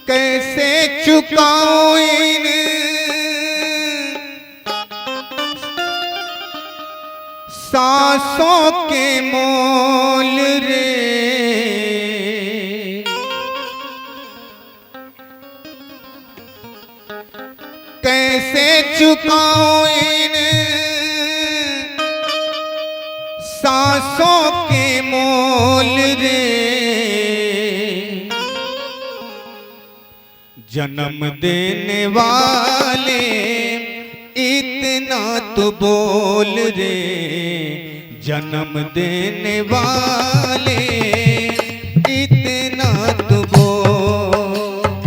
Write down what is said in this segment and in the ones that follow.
कैसे चुकाऊं इन सांसों के मोल रे, कैसे चुकाऊं इन सांसों के मोल रे। जन्म देने वाले इतना तो बोल रे, जन्म देने वाले इतना तो बोल।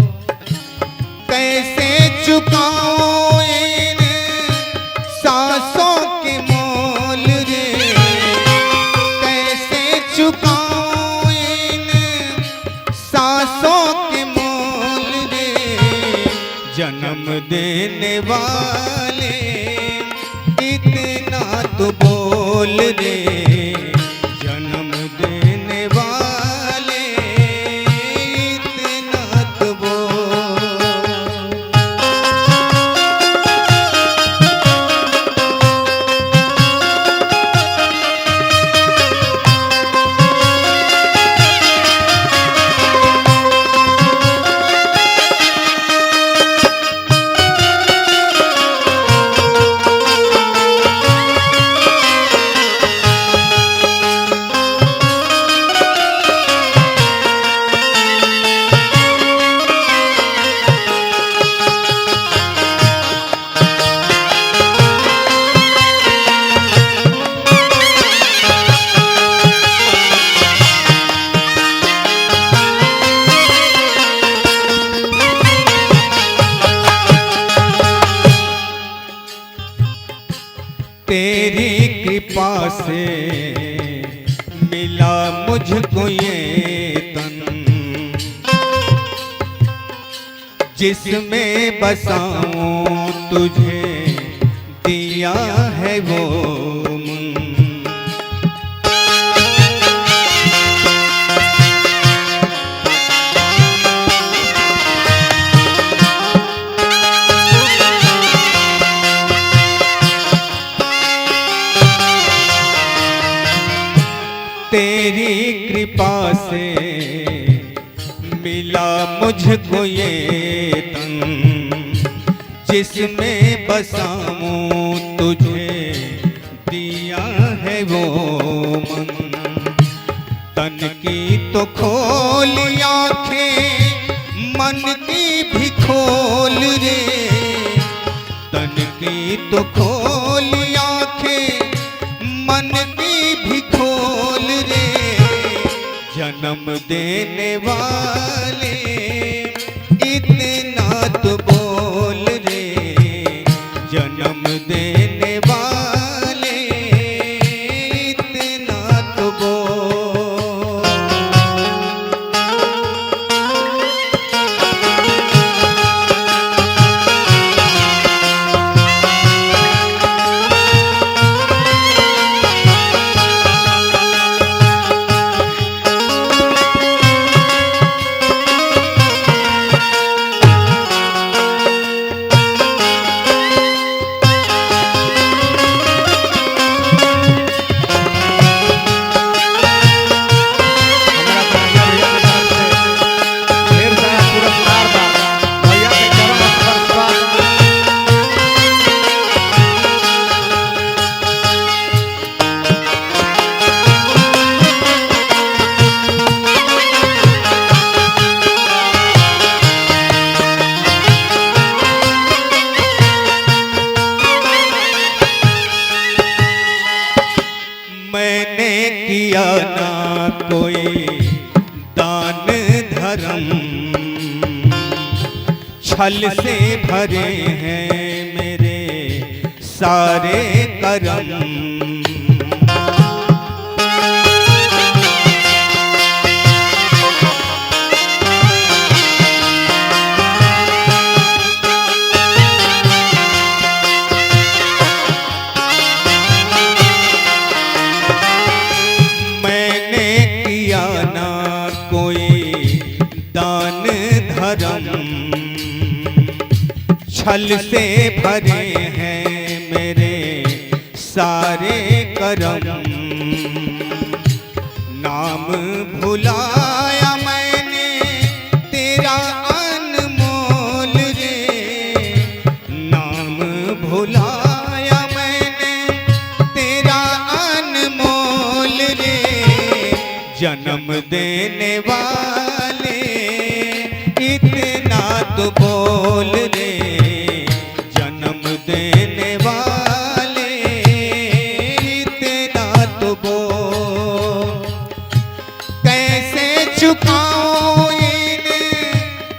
कैसे चुकाऊं इन सांसों के मोल रे, कैसे चुकाऊं इन सांसों के मोल रे। जन्म देने वाले इतना तो बोल रे, जन्म देने वाले इतना तो बोल। तेरी कृपा से मिला मुझको ये तन, जिसमें बसाऊं तुझे दिया है वो मन। तेरी कृपा से मिला मुझको ये तन, जिसमें बसाऊं तुझे दिया है वो मन। तन की तो खोल आंखें, मन की भी खोल रे, तन की तो खोल आंखें, मन की भी खोल रे। जन्म देने वाले इतना तो बोल रे, जन्म देने वाले इतना तो बोल। मैंने किया ना कोई छल से भरे हैं मेरे सारे करम। मैंने किया ना कोई दान धर्म, छल से भरे हैं मेरे सारे करम। नाम भुलाया मैंने तेरा अनमोल रे, नाम भुलाया मैंने तेरा अनमोल रे। जन्म देने वाले इतना तो बोल रे, जन्म देने वाले इतना तो बोल। कैसे चुकाऊं इन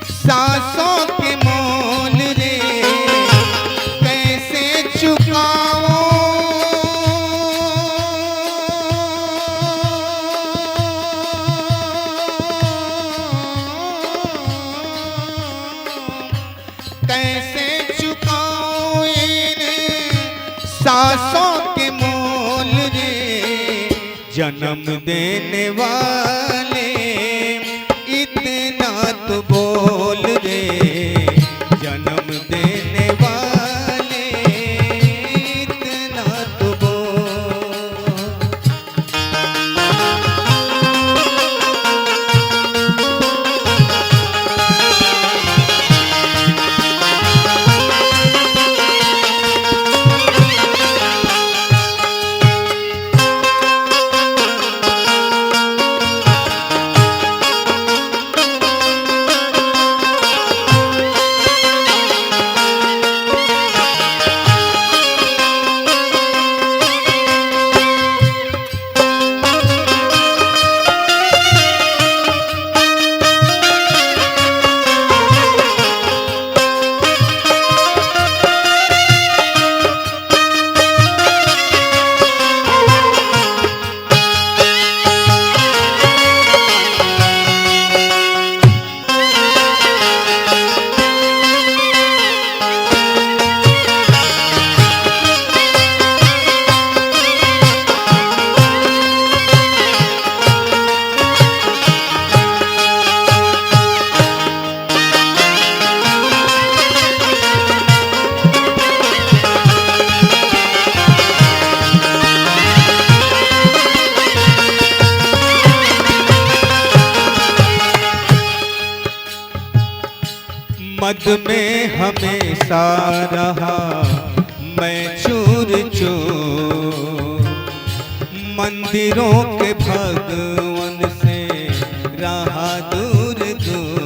सांसों के मोल रे, कैसे चुकाऊं कैसे चुकाऊं इन सांसों के मोल रे। जन्म देने वाले इतना तो बोल रे, जन्म देने वाले इतना तो बोल। मद में हमेशा रहा मैं चूर चूर, मंदिरों के भगवन से रहा दूर दूर।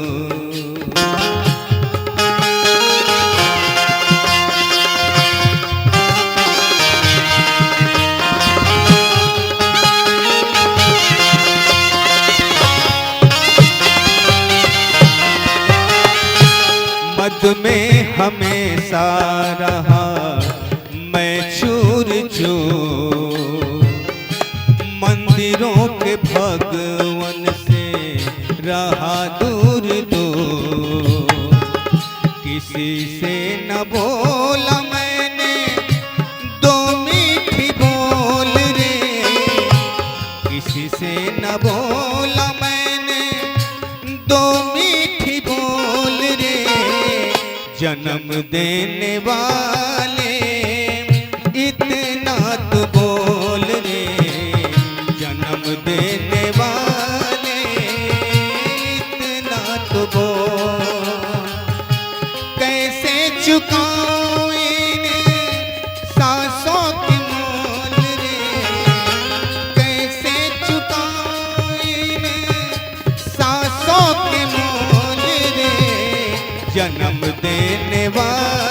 मद में हमेशा रहा मैं चूर चूर, मंदिरों के भगवन से रहा दूर दूर। किसी से न बोला मैंने दो मीठी बोल रे, किसी से न बोला मैंने दो मीठी बोल रे। जन्म देने वाले इतना तो बोल रे, जन्म देने वाले इतना तो बोल। कैसे चुकाऊं इन सांसों के मोल रे, कैसे चुकाऊं इन सांसों के मोल रे। जन्म देने वाले